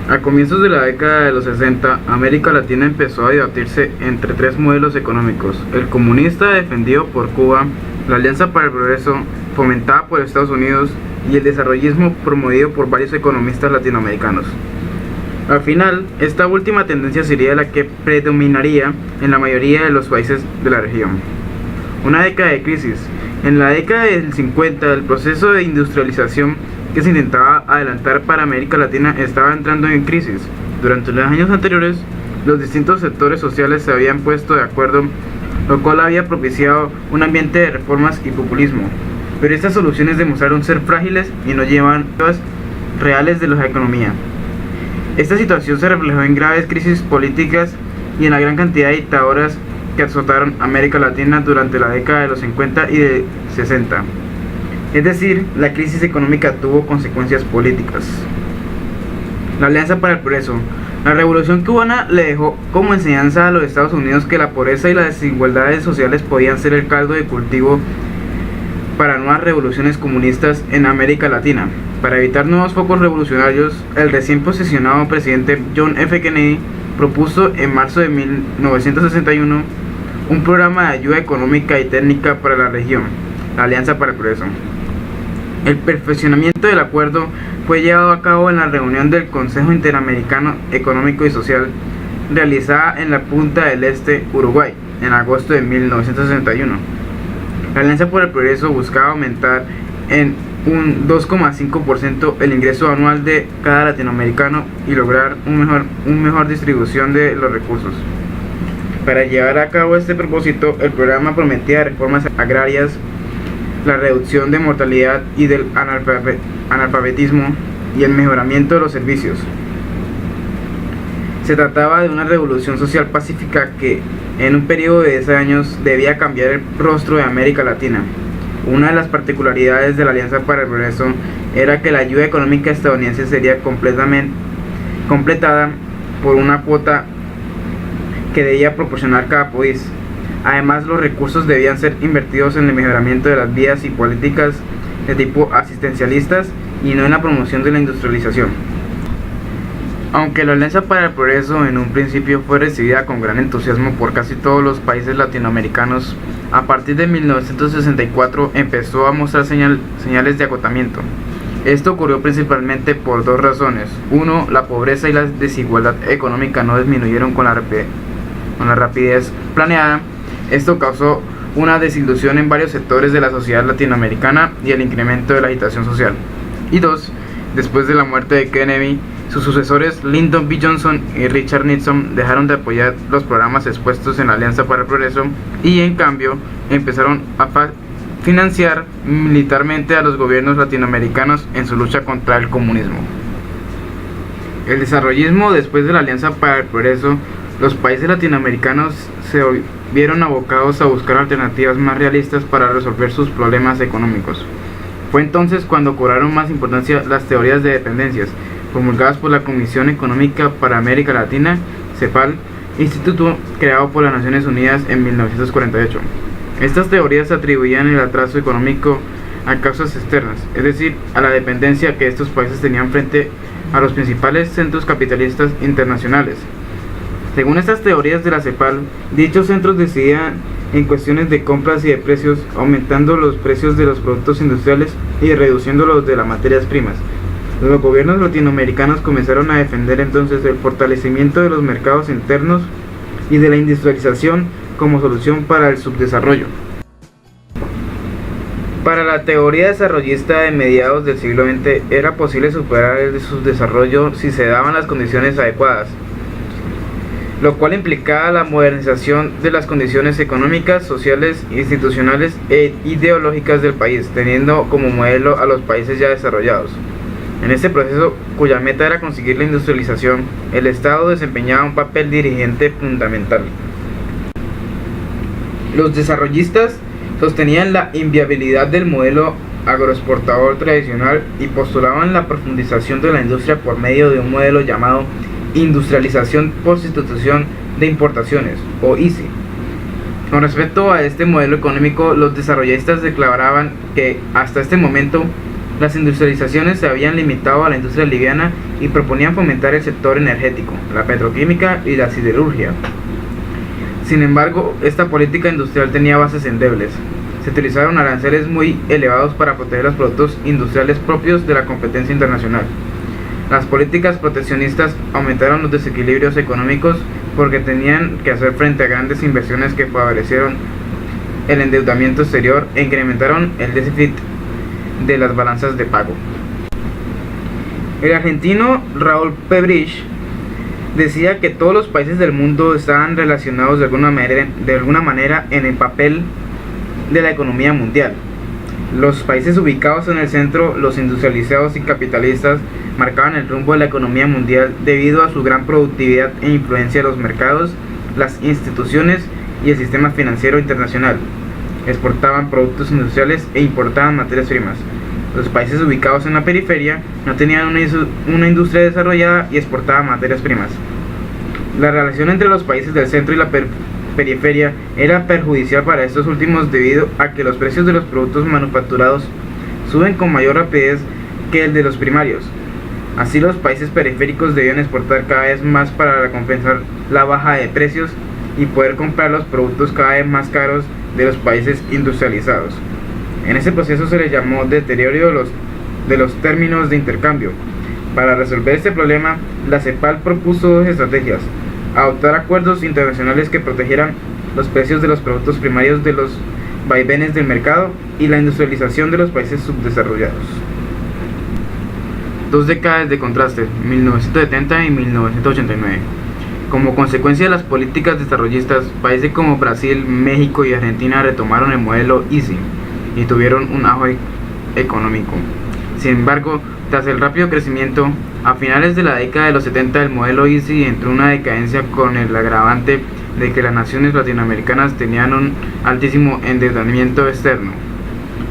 A comienzos de la década de los 60, América Latina empezó a debatirse entre tres modelos económicos: el comunista, defendido por Cuba, la Alianza para el Progreso, fomentada por Estados Unidos, y el desarrollismo, promovido por varios economistas latinoamericanos. Al final, esta última tendencia sería la que predominaría en la mayoría de los países de la región. Una década de crisis. En la década del 50, el proceso de industrialización que se intentaba adelantar para América Latina estaba entrando en crisis. Durante los años anteriores, los distintos sectores sociales se habían puesto de acuerdo, lo cual había propiciado un ambiente de reformas y populismo. Pero estas soluciones demostraron ser frágiles y no llevaban pruebas reales de la economía. Esta situación se reflejó en graves crisis políticas y en la gran cantidad de dictaduras que azotaron América Latina durante la década de los 50 y de 60. Es decir, la crisis económica tuvo consecuencias políticas. La Alianza para el Progreso. La Revolución Cubana le dejó como enseñanza a los Estados Unidos que la pobreza y las desigualdades sociales podían ser el caldo de cultivo para nuevas revoluciones comunistas en América Latina. Para evitar nuevos focos revolucionarios, el recién posesionado presidente John F. Kennedy propuso en marzo de 1961 un programa de ayuda económica y técnica para la región, la Alianza para el Progreso. El perfeccionamiento del acuerdo fue llevado a cabo en la reunión del Consejo Interamericano Económico y Social realizada en la Punta del Este, Uruguay, en agosto de 1961. La Alianza por el Progreso buscaba aumentar en un 2,5% el ingreso anual de cada latinoamericano y lograr una mejor distribución de los recursos. Para llevar a cabo este propósito, el programa prometía reformas agrarias, la reducción de mortalidad y del analfabetismo y el mejoramiento de los servicios. Se trataba de una revolución social pacífica que, en un periodo de 10 años, debía cambiar el rostro de América Latina. Una de las particularidades de la Alianza para el Progreso era que la ayuda económica estadounidense sería completada por una cuota que debía proporcionar cada país. Además, los recursos debían ser invertidos en el mejoramiento de las vías y políticas de tipo asistencialistas y no en la promoción de la industrialización. Aunque la Alianza para el Progreso en un principio fue recibida con gran entusiasmo por casi todos los países latinoamericanos, a partir de 1964 empezó a mostrar señales de agotamiento. Esto ocurrió principalmente por dos razones. Uno, la pobreza y la desigualdad económica no disminuyeron con la rapidez planeada. Esto causó una desilusión en varios sectores de la sociedad latinoamericana y el incremento de la agitación social. Y dos, después de la muerte de Kennedy, sus sucesores Lyndon B. Johnson y Richard Nixon dejaron de apoyar los programas expuestos en la Alianza para el Progreso y, en cambio, empezaron a financiar militarmente a los gobiernos latinoamericanos en su lucha contra el comunismo. El desarrollismo. Después de la Alianza para el Progreso, los países latinoamericanos se vieron abocados a buscar alternativas más realistas para resolver sus problemas económicos. Fue entonces cuando cobraron más importancia las teorías de dependencias, promulgadas por la Comisión Económica para América Latina, CEPAL, instituto creado por las Naciones Unidas en 1948. Estas teorías atribuían el atraso económico a causas externas, es decir, a la dependencia que estos países tenían frente a los principales centros capitalistas internacionales. Según estas teorías de la CEPAL, dichos centros decidían en cuestiones de compras y de precios, aumentando los precios de los productos industriales y reduciendo los de las materias primas. Los gobiernos latinoamericanos comenzaron a defender entonces el fortalecimiento de los mercados internos y de la industrialización como solución para el subdesarrollo. Para la teoría desarrollista de mediados del siglo XX, era posible superar el subdesarrollo si se daban las condiciones adecuadas, lo cual implicaba la modernización de las condiciones económicas, sociales, institucionales e ideológicas del país, teniendo como modelo a los países ya desarrollados. En este proceso, cuya meta era conseguir la industrialización, el Estado desempeñaba un papel dirigente fundamental. Los desarrollistas sostenían la inviabilidad del modelo agroexportador tradicional y postulaban la profundización de la industria por medio de un modelo llamado industrialización por sustitución de importaciones, o ISI. Con respecto a este modelo económico, los desarrollistas declaraban que hasta este momento Las industrializaciones se habían limitado a la industria liviana y proponían fomentar el sector energético, la petroquímica y la siderurgia. Sin embargo, esta política industrial tenía bases endebles. Se utilizaron aranceles muy elevados para proteger los productos industriales propios de la competencia internacional. Las políticas proteccionistas aumentaron los desequilibrios económicos porque tenían que hacer frente a grandes inversiones que favorecieron el endeudamiento exterior e incrementaron el déficit de las balanzas de pago. El argentino Raúl Pebrich decía que todos los países del mundo estaban relacionados de alguna manera en el papel de la economía mundial. Los países ubicados en el centro, los industrializados y capitalistas, marcaban el rumbo de la economía mundial debido a su gran productividad e influencia en los mercados, las instituciones y el sistema financiero internacional. Exportaban productos industriales e importaban materias primas. Los países ubicados en la periferia no tenían una industria desarrollada y exportaban materias primas. La relación entre los países del centro y la periferia era perjudicial para estos últimos debido a que los precios de los productos manufacturados suben con mayor rapidez que el de los primarios. Así, los países periféricos debían exportar cada vez más para compensar la baja de precios y poder comprar los productos cada vez más caros de los países industrializados. En ese proceso se les llamó deterioro de los términos de intercambio. Para resolver este problema, la CEPAL propuso dos estrategias: adoptar acuerdos internacionales que protegieran los precios de los productos primarios de los vaivenes del mercado y la industrialización de los países subdesarrollados. Dos décadas de contraste, 1970 y 1989. Como consecuencia de las políticas desarrollistas, países como Brasil, México y Argentina retomaron el modelo Easy y tuvieron un auge económico. Sin embargo, tras el rápido crecimiento, a finales de la década de los 70 el modelo Easy entró en una decadencia con el agravante de que las naciones latinoamericanas tenían un altísimo endeudamiento externo.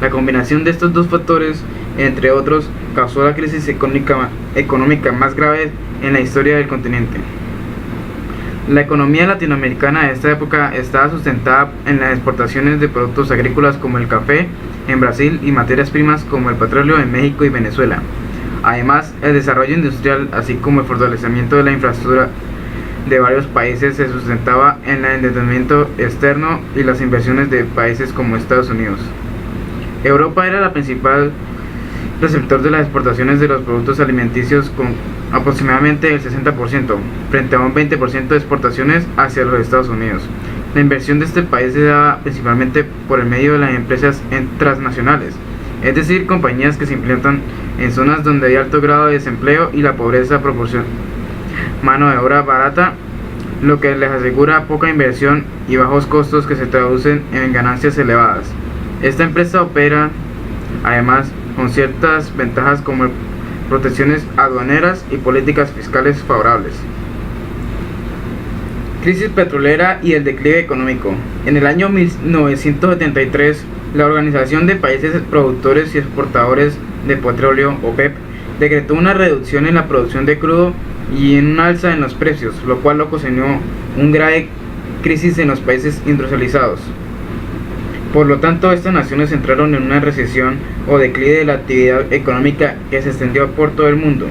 La combinación de estos dos factores, entre otros, causó la crisis económica más grave en la historia del continente. La economía latinoamericana de esta época estaba sustentada en las exportaciones de productos agrícolas como el café en Brasil y materias primas como el petróleo en México y Venezuela. Además, el desarrollo industrial, así como el fortalecimiento de la infraestructura de varios países, se sustentaba en el endeudamiento externo y las inversiones de países como Estados Unidos. Europa era la principal receptor de las exportaciones de los productos alimenticios con aproximadamente el 60%, frente a un 20% de exportaciones hacia los Estados Unidos. La inversión de este país se daba principalmente por el medio de las empresas transnacionales, es decir, compañías que se implantan en zonas donde hay alto grado de desempleo y la pobreza proporciona mano de obra barata, lo que les asegura poca inversión y bajos costos que se traducen en ganancias elevadas. Esta empresa opera además con ciertas ventajas como protecciones aduaneras y políticas fiscales favorables. Crisis petrolera y el declive económico. En el año 1973, la Organización de Países Productores y Exportadores de Petróleo, OPEP, decretó una reducción en la producción de crudo y en un alza en los precios, lo cual ocasionó una grave crisis en los países industrializados. Por lo tanto, estas naciones entraron en una recesión o declive de la actividad económica que se extendió por todo el mundo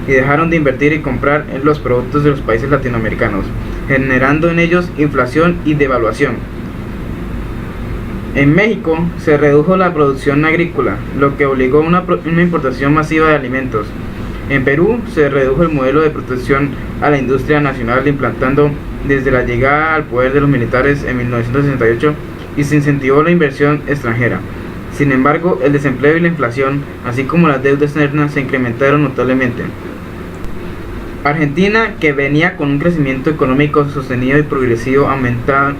y dejaron de invertir y comprar en los productos de los países latinoamericanos, generando en ellos inflación y devaluación. En México se redujo la producción agrícola, lo que obligó a una importación masiva de alimentos. En Perú se redujo el modelo de protección a la industria nacional, implantando desde la llegada al poder de los militares en 1968 y se incentivó la inversión extranjera. Sin embargo, el desempleo y la inflación, así como las deudas externas, se incrementaron notablemente. Argentina, que venía con un crecimiento económico sostenido y progresivo, aumentaba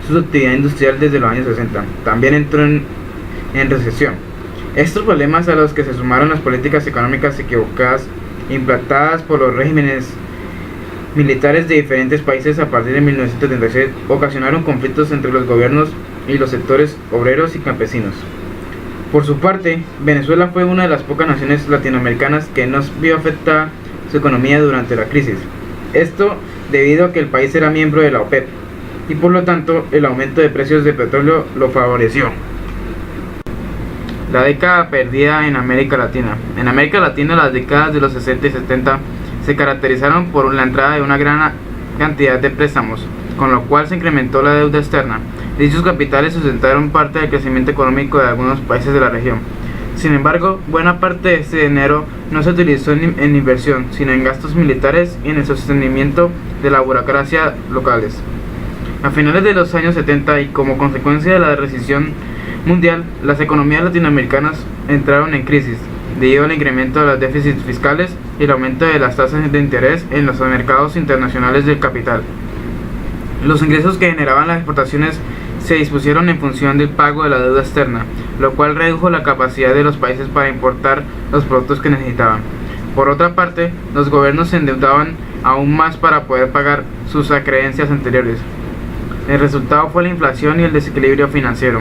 su actividad industrial desde los años 60. También entró en recesión. Estos problemas, a los que se sumaron las políticas económicas equivocadas implantadas por los regímenes militares de diferentes países a partir de 1976, ocasionaron conflictos entre los gobiernos y los sectores obreros y campesinos. Por su parte, Venezuela fue una de las pocas naciones latinoamericanas que no vio afectada su economía durante la crisis. Esto debido a que el país era miembro de la OPEP y por lo tanto el aumento de precios de petróleo lo favoreció. La década perdida en América Latina. En América Latina, las décadas de los 60 y 70 se caracterizaron por la entrada de una gran cantidad de préstamos, con lo cual se incrementó la deuda externa. Dichos capitales sustentaron parte del crecimiento económico de algunos países de la región. Sin embargo, buena parte de este dinero no se utilizó en inversión, sino en gastos militares y en el sostenimiento de la burocracia locales. A finales de los años 70 y como consecuencia de la recesión mundial, las economías latinoamericanas entraron en crisis, debido al incremento de los déficits fiscales y el aumento de las tasas de interés en los mercados internacionales del capital. Los ingresos que generaban las exportaciones se dispusieron en función del pago de la deuda externa, lo cual redujo la capacidad de los países para importar los productos que necesitaban. Por otra parte, los gobiernos se endeudaban aún más para poder pagar sus acreencias anteriores. El resultado fue la inflación y el desequilibrio financiero.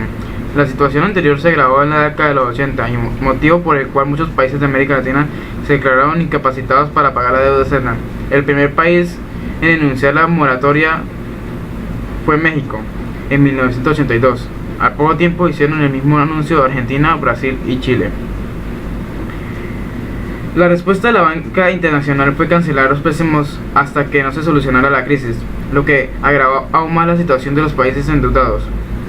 La situación anterior se agravó en la década de los 80, motivo por el cual muchos países de América Latina se declararon incapacitados para pagar la deuda externa. El primer país en enunciar la moratoria fue México, en 1982. Al poco tiempo hicieron el mismo anuncio Argentina, Brasil y Chile. La respuesta de la banca internacional fue cancelar los préstamos hasta que no se solucionara la crisis, lo que agravó aún más la situación de los países endeudados.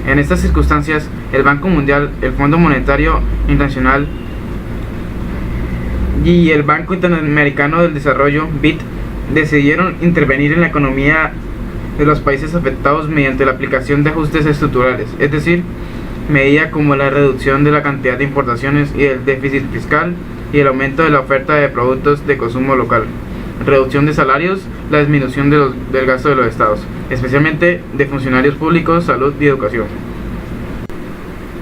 En estas circunstancias, el Banco Mundial, el Fondo Monetario Internacional y el Banco Interamericano del Desarrollo, BID, decidieron intervenir en la economía de los países afectados mediante la aplicación de ajustes estructurales, es decir, medidas como la reducción de la cantidad de importaciones y el déficit fiscal y el aumento de la oferta de productos de consumo local, reducción de salarios, la disminución del gasto de los estados, especialmente de funcionarios públicos, salud y educación,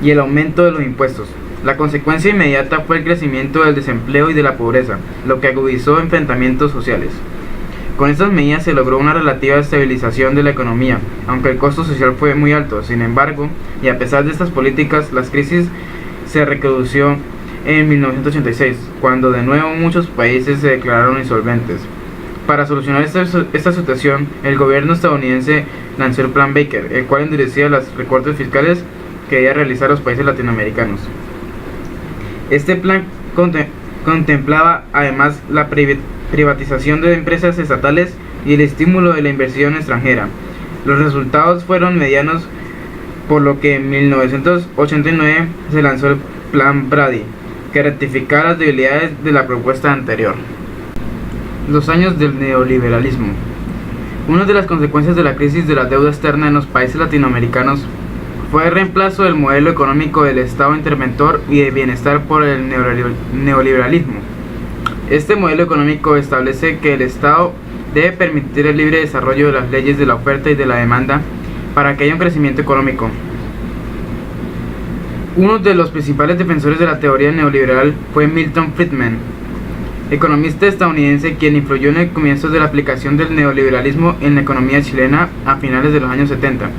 y el aumento de los impuestos. La consecuencia inmediata fue el crecimiento del desempleo y de la pobreza, lo que agudizó enfrentamientos sociales. Con estas medidas se logró una relativa estabilización de la economía, aunque el costo social fue muy alto. Sin embargo, y a pesar de estas políticas, la crisis se recrudeció en 1986, cuando de nuevo muchos países se declararon insolventes. Para solucionar esta situación, el gobierno estadounidense lanzó el Plan Baker, el cual endurecía los recortes fiscales que debían realizar los países latinoamericanos. Este plan contemplaba además la privatización de empresas estatales y el estímulo de la inversión extranjera. Los resultados fueron medianos, por lo que en 1989 se lanzó el Plan Brady, que rectificaba las debilidades de la propuesta anterior. Los años del neoliberalismo. Una de las consecuencias de la crisis de la deuda externa en los países latinoamericanos fue el reemplazo del modelo económico del Estado interventor y de bienestar por el neoliberalismo. Este modelo económico establece que el Estado debe permitir el libre desarrollo de las leyes de la oferta y de la demanda para que haya un crecimiento económico. Uno de los principales defensores de la teoría neoliberal fue Milton Friedman, economista estadounidense quien influyó en el comienzo de la aplicación del neoliberalismo en la economía chilena a finales de los años 70,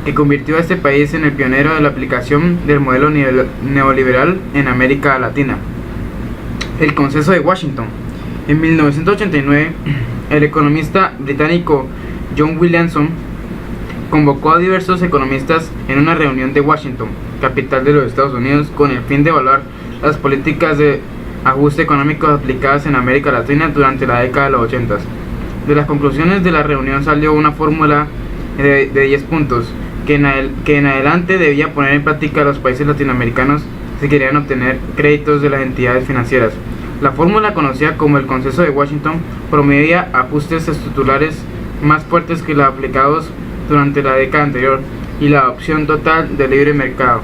que convirtió a este país en el pionero de la aplicación del modelo neoliberal en América Latina. El Consenso de Washington. En 1989, el economista británico John Williamson convocó a diversos economistas en una reunión de Washington, capital de los Estados Unidos, con el fin de evaluar las políticas de ajuste económico aplicadas en América Latina durante la década de los 80. De las conclusiones de la reunión salió una fórmula de 10 puntos que en adelante debía poner en práctica los países latinoamericanos si querían obtener créditos de las entidades financieras. La fórmula, conocida como el Consenso de Washington, promovía ajustes estructurales más fuertes que los aplicados durante la década anterior y la adopción total del libre mercado.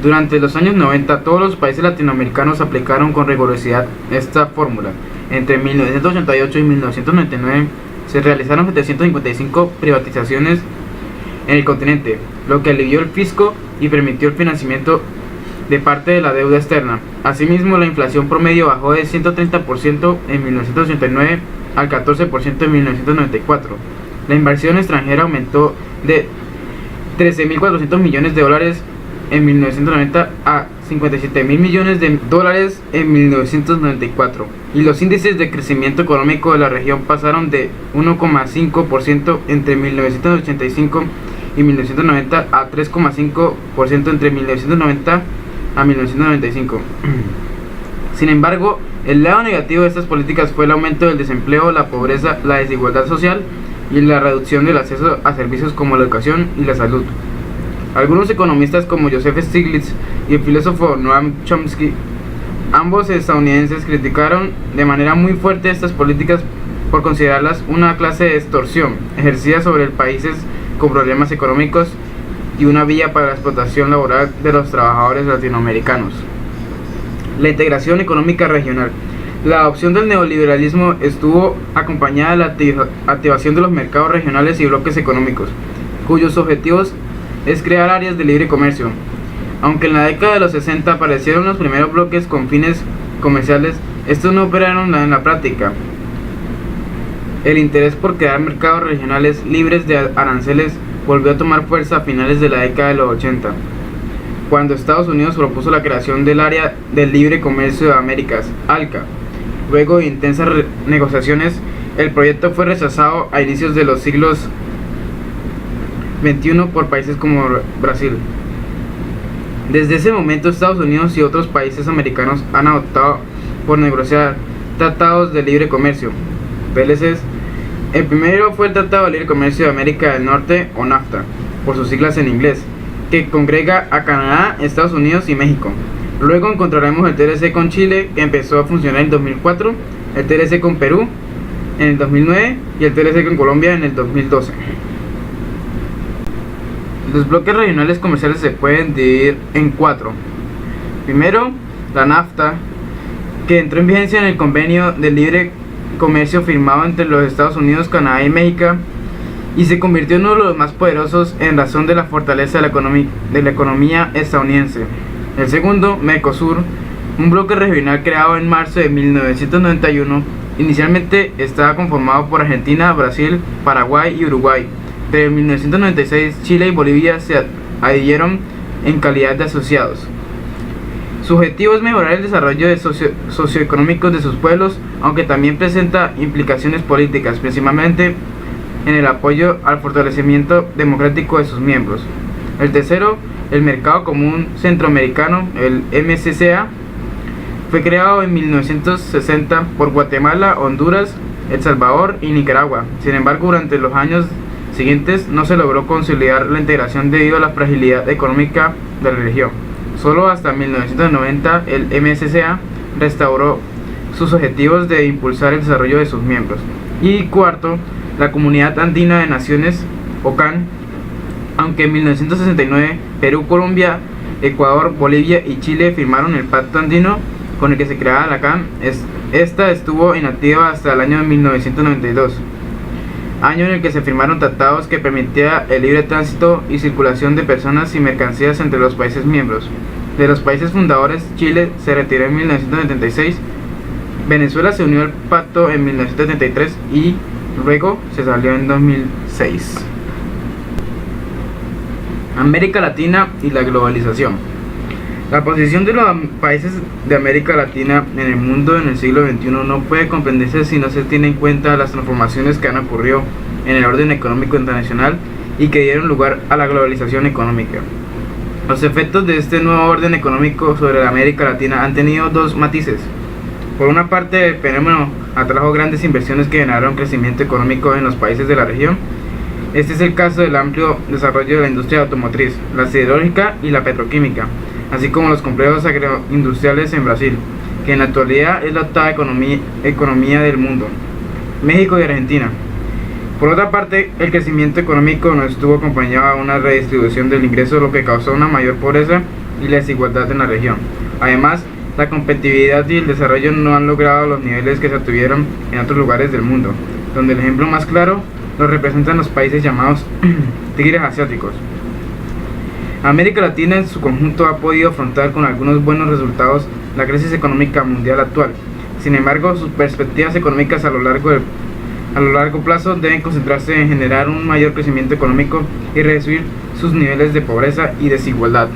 Durante los años 90, todos los países latinoamericanos aplicaron con rigurosidad esta fórmula. Entre 1988 y 1999 se realizaron 755 privatizaciones en el continente, lo que alivió el fisco y permitió el financiamiento de parte de la deuda externa. Asimismo, la inflación promedio bajó de 130% en 1989 al 14% en 1994. La inversión extranjera aumentó de 13.400 millones de dólares en 1990 a 57.000 millones de dólares en 1994, y los índices de crecimiento económico de la región pasaron de 1,5% entre 1985 y 1990 a 3,5% entre 1990 a 1995. Sin embargo, el lado negativo de estas políticas fue el aumento del desempleo, la pobreza, la desigualdad social y la reducción del acceso a servicios como la educación y la salud. Algunos economistas como Joseph Stiglitz y el filósofo Noam Chomsky, ambos estadounidenses, criticaron de manera muy fuerte estas políticas por considerarlas una clase de extorsión ejercida sobre países con problemas económicos y una vía para la explotación laboral de los trabajadores latinoamericanos. La integración económica regional. La adopción del neoliberalismo estuvo acompañada de la activación de los mercados regionales y bloques económicos, cuyos objetivos es crear áreas de libre comercio. Aunque en la década de los 60 aparecieron los primeros bloques con fines comerciales, estos no operaron en la práctica. El interés por crear mercados regionales libres de aranceles volvió a tomar fuerza a finales de la década de los 80, cuando Estados Unidos propuso la creación del Área del Libre Comercio de Américas, ALCA. Luego de intensas negociaciones, el proyecto fue rechazado a inicios de los siglos XXI por países como Brasil. Desde ese momento, Estados Unidos y otros países americanos han optado por negociar tratados de libre comercio, PLCs. El primero fue el Tratado de Libre Comercio de América del Norte, o NAFTA, por sus siglas en inglés, que congrega a Canadá, Estados Unidos y México. Luego encontraremos el TLC con Chile, que empezó a funcionar en 2004, el TLC con Perú en el 2009 y el TLC con Colombia en el 2012. Los bloques regionales comerciales se pueden dividir en 4. Primero, la NAFTA, que entró en vigencia en el Convenio de Libre Comercio firmado entre los Estados Unidos, Canadá y México, y se convirtió en uno de los más poderosos en razón de la fortaleza de la economía estadounidense. El segundo, Mercosur, un bloque regional creado en marzo de 1991, inicialmente estaba conformado por Argentina, Brasil, Paraguay y Uruguay, pero en 1996 Chile y Bolivia se adhirieron en calidad de asociados. Su objetivo es mejorar el desarrollo socioeconómico de sus pueblos, aunque también presenta implicaciones políticas, principalmente en el apoyo al fortalecimiento democrático de sus miembros. El tercero, el Mercado Común Centroamericano, el MCCA, fue creado en 1960 por Guatemala, Honduras, El Salvador y Nicaragua. Sin embargo, durante los años siguientes no se logró consolidar la integración debido a la fragilidad económica de la región. Solo hasta 1990 el MCCA restauró sus objetivos de impulsar el desarrollo de sus miembros. Y cuarto, la Comunidad Andina de Naciones, OCAN, aunque en 1969 Perú, Colombia, Ecuador, Bolivia y Chile firmaron el Pacto Andino con el que se creaba la CAN, esta estuvo inactiva hasta el año 1992, año en el que se firmaron tratados que permitían el libre tránsito y circulación de personas y mercancías entre los países miembros. De los países fundadores, Chile se retiró en 1976, Venezuela se unió al pacto en 1973 y luego se salió en 2006. América Latina y la globalización. La posición de los países de América Latina en el mundo en el siglo XXI no puede comprenderse si no se tiene en cuenta las transformaciones que han ocurrido en el orden económico internacional y que dieron lugar a la globalización económica. Los efectos de este nuevo orden económico sobre la América Latina han tenido dos matices. Por una parte, el fenómeno atrajo grandes inversiones que generaron crecimiento económico en los países de la región. Este es el caso del amplio desarrollo de la industria automotriz, la siderúrgica y la petroquímica, así como los complejos agroindustriales en Brasil, que en la actualidad es la octava economía del mundo, México y Argentina. Por otra parte, el crecimiento económico no estuvo acompañado de una redistribución del ingreso, lo que causó una mayor pobreza y la desigualdad en la región. Además, la competitividad y el desarrollo no han logrado los niveles que se obtuvieron en otros lugares del mundo, donde el ejemplo más claro lo representan los países llamados tigres asiáticos. América Latina en su conjunto ha podido afrontar con algunos buenos resultados la crisis económica mundial actual. Sin embargo, sus perspectivas económicas a lo largo plazo deben concentrarse en generar un mayor crecimiento económico y reducir sus niveles de pobreza y desigualdad.